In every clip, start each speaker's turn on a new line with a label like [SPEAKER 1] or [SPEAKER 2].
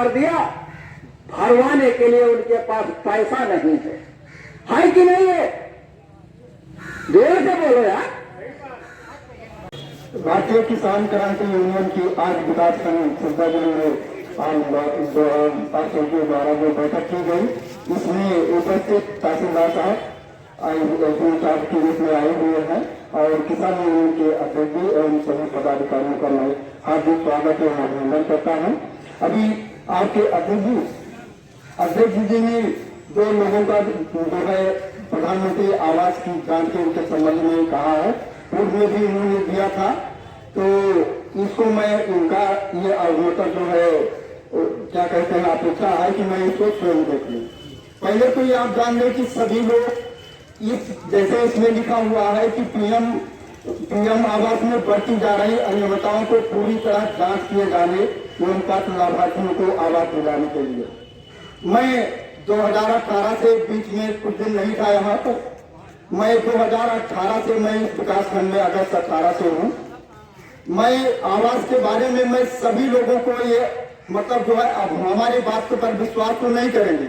[SPEAKER 1] कर दिया, भरवाने के लिए उनके पास पैसा नहीं है कि नहीं है? देर से बोलो यार।
[SPEAKER 2] भारतीय किसान क्रांति यूनियन की आज विकास खंड सिद्धापुर में द्वारा जो बैठक की गई, इसमें उपस्थित तहसीलदार साहब के रूप में आए हुए हैं और किसान यूनियन के अध्यक्ष एवं सभी पदाधिकारियों का मैं हार्दिक स्वागत एवं अभिनंदन करता हूं। अभी आपके अध्यक्ष जी ने जो लोगों का जो है प्रधानमंत्री आवास की जांच के संबंध में कहा है, पूर्व में भी उन्होंने दिया था, तो इसको मैं उनका ये मतलब जो है क्या कहते हैं अपेक्षा है कि मैं इसको स्वयं देख लूं। पहले तो ये आप जान लें कि सभी लोग इस जैसे इसमें लिखा हुआ है कि पीएम आवास में बढ़ती जा रही अनियमितताओं को पूरी तरह जांच किए जाने एवं पात्र लाभार्थियों को आवास दिलाने के लिए मैं 2018 से बीच में कुछ दिन नहीं था यहाँ पर। मैं 2018 से मैं इस विकास खंड में अगस्त 18 से हूँ। मैं आवास के बारे में मैं सभी लोगों को ये मतलब जो है अब हमारी बात पर विश्वास तो नहीं करेंगे,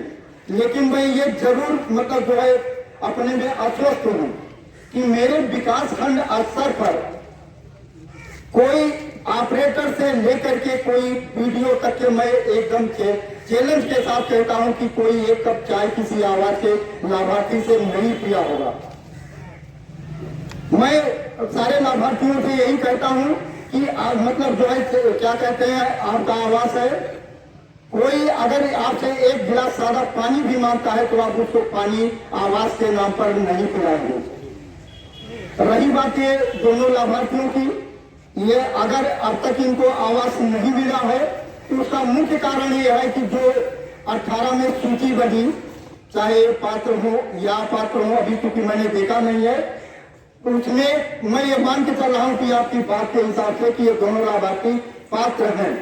[SPEAKER 2] लेकिन मैं ये जरूर मतलब जो है अपने में आश्वस्त हूँ कि मेरे विकास खंड स्तर पर कोई ऑपरेटर से लेकर के कोई वीडियो तक के मैं एकदम चैलेंज के साथ कहता हूं कि कोई एक कप चाय किसी आवास के लाभार्थी से नहीं पिया होगा। मैं सारे लाभार्थियों से यही कहता हूं कि मतलब जो है क्या कहते हैं आपका आवास है, कोई अगर आपसे एक गिलास सादा पानी भी मांगता है तो आप उसको पानी आवास के नाम पर नहीं पिलाएंगे। रही बात ये दोनों लाभार्थियों की, ये अगर अब तक इनको आवास नहीं मिला है तो उसका मुख्य कारण ये है कि जो 18 में सूची बनी, चाहे पात्र हो या अपात्र हो, अभी क्योंकि मैंने देखा नहीं है, तो उसमें मैं ये मान के चल रहा हूं कि आपकी बात के हिसाब से कि ये दोनों लाभार्थी पात्र हैं।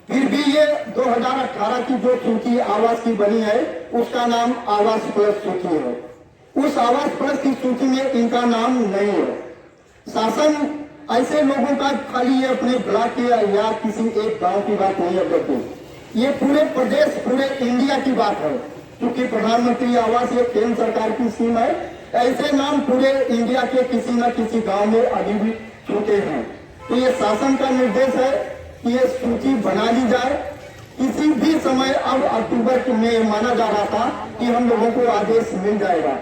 [SPEAKER 2] फिर भी ये 2018 की जो सूची आवास की बनी है उसका नाम आवास प्लस सूची है। उस आवास प्लस की सूची में इनका नाम नहीं है। शासन ऐसे लोगों का खाली ये अपने ब्लॉक या किसी एक गांव की बात नहीं है करते, ये पूरे प्रदेश पूरे इंडिया की बात है। क्योंकि प्रधानमंत्री आवास ये केंद्र सरकार की स्कीम है, ऐसे नाम पूरे इंडिया के किसी न किसी गांव में अभी भी छूटे हैं। तो ये शासन का निर्देश है कि ये सूची बना ली जाए। किसी भी समय अब अक्टूबर में माना जा रहा था कि हम लोगों को आदेश मिल जाएगा।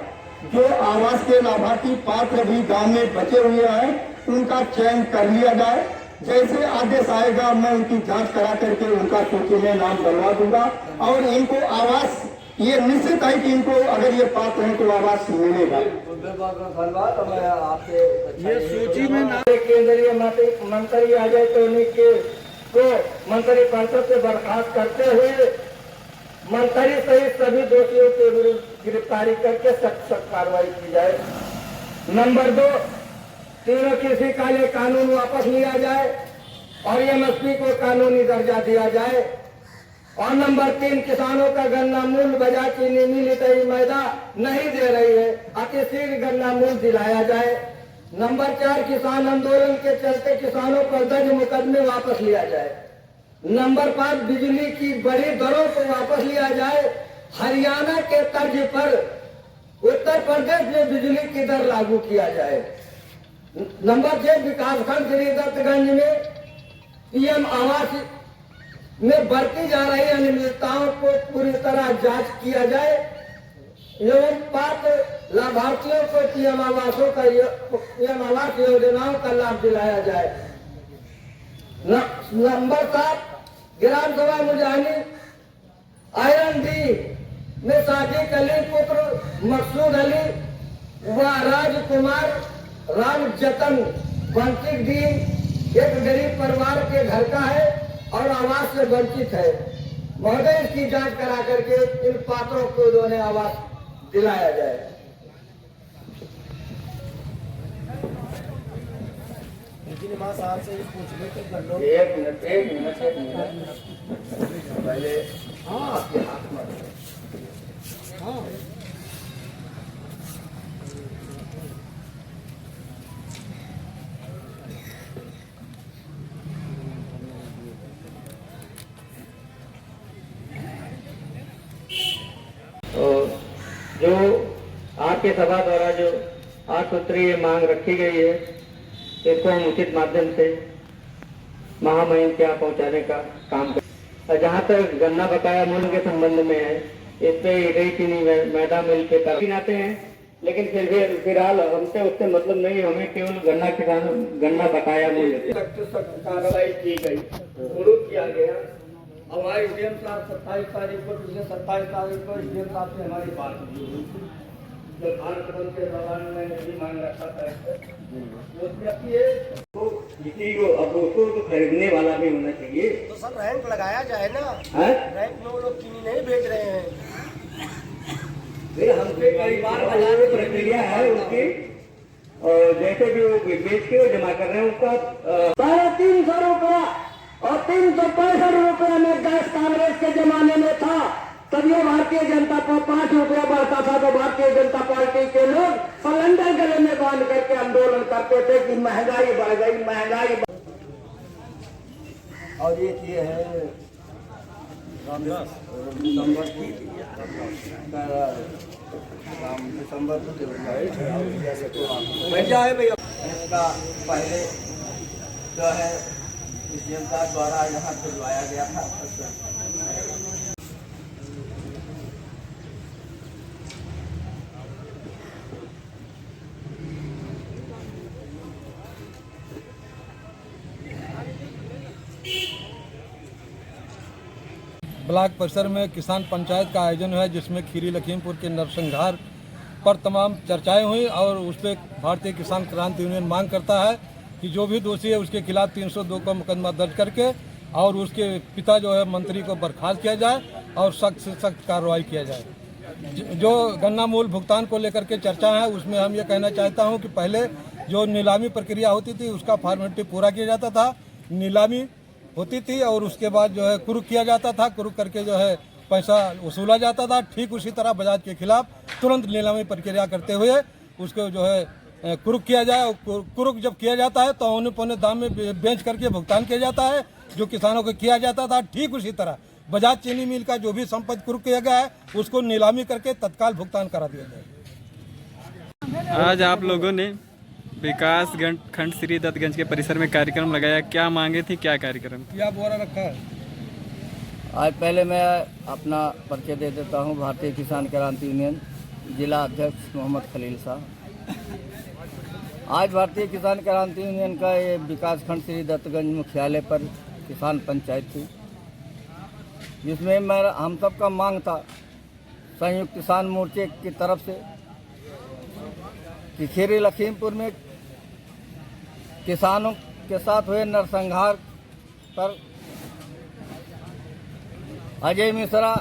[SPEAKER 2] जो आवास के लाभार्थी पात्र भी गांव में बचे हुए हैं उनका चयन कर लिया जाए। जैसे आदेश आएगा मैं उनकी जांच करा करके उनका सूची में नाम डलवा दूंगा और इनको आवास ये निश्चित है कि इनको अगर ये पात्र हैं तो आवास मिलेगा।
[SPEAKER 1] ये सूची में नाम केंद्रीय मंत्री अजय टोनी के को मंत्री परिषद से बर्खास्त करते हुए मंत्री सहित सभी दोषियों के विरुद्ध गिरफ्तारी करके सख्त कार्रवाई की जाए। नंबर 2, तीनों कृषि काले कानून वापस लिया जाए और एमएसपी को कानूनी दर्जा दिया जाए। और नंबर 3, किसानों का गन्ना मूल्य बाजार चीनी मिल इतनी मैदा नहीं दे रही है, अतिशीघ्र गन्ना मूल्य दिलाया जाए। नंबर 4, किसान आंदोलन के चलते किसानों पर दर्ज मुकदमे वापस लिया जाए। नंबर 5, बिजली की बड़ी दरों को वापस लिया जाए। हरियाणा के तर्ज पर उत्तर प्रदेश में बिजली की दर लागू किया जाए। नंबर 6, विकासखंड श्री दत्तगंज में पीएम आवास में बढ़ती जा रही अनियमितताओं को पूरी तरह जांच किया जाए एवं पात्र लाभार्थियों को पीएम आवास योजनाओं का लाभ दिलाया जाए। नंबर 7, ग्राम सभा मुजाहिनी आयरन डी में साजिद अली पुत्र मकसूद अली व राजकुमार राम जतन वंचित डी एक गरीब परिवार के घर का है और आवास से वंचित है। महोदय इसकी जांच करा करके इन पात्रों को दोनों आवास दिलाया जाए।
[SPEAKER 2] साहब से पूछने के कर
[SPEAKER 1] एक मिनट पहले आपके हाथ में आपके सभा द्वारा जो 8 सूत्रीय मांग रखी गई है, इसको हम उचित माध्यम से महामहिम के यहाँ पहुँचाने का काम करें। और जहाँ तक गन्ना बकाया मूल्य के संबंध में है, इस पे इडई चीनी मैदा मिल पे कर आते हैं, लेकिन फिलहाल हमसे उससे मतलब नहीं, हमें केवल गन्ना बकाया मूल्य सख्त कार्रवाई की गई, विरोध किया गया। हमारे डीएम साहब 27 तारीख को, पिछले 27 तारीख को डीएम साहब से हमारी बात हुई थी, जो भारत बंद के दौरान मैंने भी मांग रखा था, किसी को अब उसको तो खरीदने वाला भी होना चाहिए।
[SPEAKER 3] तो सर रैंक लगाया जाए ना, रैंक में वो लोग चीनी नहीं भेज रहे हैं।
[SPEAKER 1] हमसे कई बार बाजार में प्रक्रिया है उसकी, और जैसे भी वो बेच के वो जमा कर रहे हैं उसका 350 रुपया और 365 रुपया में गैस कांग्रेस के जमाने में था। तब ये भारतीय जनता को 5 रुपया बढ़ता था, तो भारतीय जनता पार्टी के लोग सिलेंडर गले में बांध करके आंदोलन करते थे कि महंगाई बढ़ गई, महंगाई।
[SPEAKER 3] और ये है दिसंबर भैया है भैया। इसका पहले जो है जनता द्वारा यहाँ भिजवाया गया था।
[SPEAKER 4] ब्लॉक परिसर में किसान पंचायत का आयोजन है, जिसमें खीरी लखीमपुर के नरसंहार पर तमाम चर्चाएं हुई और उस पर भारतीय किसान क्रांति यूनियन मांग करता है कि जो भी दोषी है उसके खिलाफ 302 का मुकदमा दर्ज करके और उसके पिता जो है मंत्री को बर्खास्त किया जाए और सख्त से सख्त कार्रवाई किया जाए। जो गन्ना मूल भुगतान को लेकर के चर्चा है, उसमें हम ये कहना चाहता हूँ कि पहले जो नीलामी प्रक्रिया होती थी उसका फॉर्मेलिटी पूरा किया जाता था, नीलामी होती थी और उसके बाद जो है कुरुक किया जाता था, कुरुक करके जो है पैसा वसूला जाता था। ठीक उसी तरह बजाज के खिलाफ तुरंत नीलामी प्रक्रिया करते हुए उसको जो है कुरुक किया जाए, और कुरुक जब किया जाता है तो औने पौने दाम में बेच करके भुगतान किया जाता है, जो किसानों को किया जाता था। ठीक उसी तरह बजाज चीनी मिल का जो भी संपत्ति कुरुक किया गया है उसको नीलामी करके तत्काल भुगतान करा दिया जाए।
[SPEAKER 5] आज आप लोगों ने विकास खंड श्री दत्तगंज के परिसर में कार्यक्रम लगाया, क्या मांगे थी, क्या कार्यक्रम?
[SPEAKER 4] क्या बोरा रखा है?
[SPEAKER 3] आज पहले मैं अपना परिचय दे देता हूं। भारतीय किसान क्रांति यूनियन जिला अध्यक्ष मोहम्मद खलील साहब। आज भारतीय किसान क्रांति यूनियन का ये विकास खंड श्री दत्तगंज मुख्यालय पर किसान पंचायत थी, जिसमें हम सबका मांग था संयुक्त किसान मोर्चे की तरफ से कि खीरी लखीमपुर में किसानों के साथ हुए नरसंहार पर अजय मिश्रा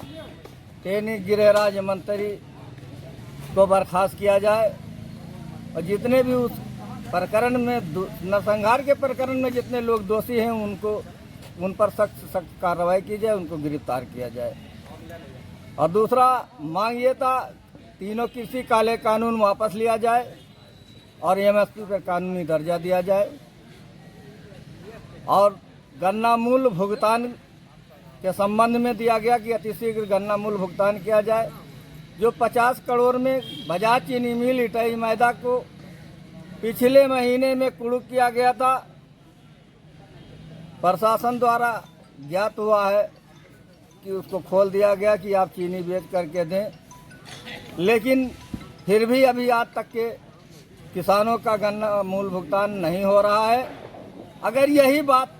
[SPEAKER 3] टेनी गिरिराज मंत्री को बर्खास्त किया जाए और जितने भी उस प्रकरण में नरसंहार के प्रकरण में जितने लोग दोषी हैं उन पर सख्त कार्रवाई की जाए, उनको गिरफ्तार किया जाए। और दूसरा मांग ये था, तीनों कृषि काले कानून वापस लिया जाए और एमएसपी पर कानूनी दर्जा दिया जाए और गन्ना मूल्य भुगतान के संबंध में दिया गया कि अतिशीघ्र गन्ना मूल्य भुगतान किया जाए। जो 50 करोड़ में बजाज चीनी मिल इटाई मैदा को पिछले महीने में कुरुक किया गया था, प्रशासन द्वारा ज्ञात हुआ है कि उसको खोल दिया गया कि आप चीनी बेच करके दें, लेकिन फिर भी अभी आज तक के किसानों का गन्ना मूल भुगतान नहीं हो रहा है। अगर यही बात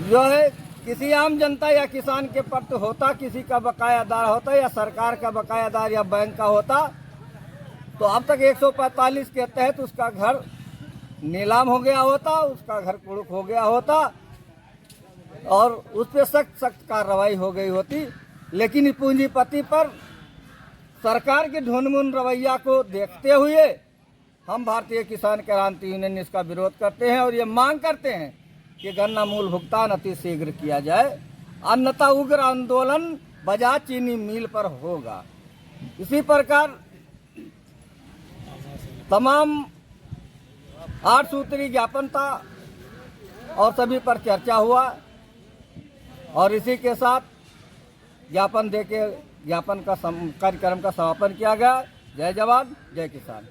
[SPEAKER 3] जो है किसी आम जनता या किसान के प्रति होता, किसी का बकायादार होता या सरकार का बकायादार या बैंक का होता, तो अब तक 145 के तहत उसका घर नीलाम हो गया होता, उसका घर कुरुक हो गया होता और उस पर सख्त कार्रवाई हो गई होती। लेकिन पूंजीपति पर सरकार के ढूंढमुन रवैया को देखते हुए हम भारतीय किसान क्रांति यूनियन इसका विरोध करते हैं और ये मांग करते हैं कि गन्ना मूल भुगतान अति शीघ्र किया जाए, अन्यथा उग्र आंदोलन बजाज चीनी मिल पर होगा। इसी प्रकार तमाम 8 सूत्री ज्ञापन था और सभी पर चर्चा हुआ और इसी के साथ ज्ञापन देके ज्ञापन का कार्यक्रम का समापन किया गया। जय जवान जय किसान।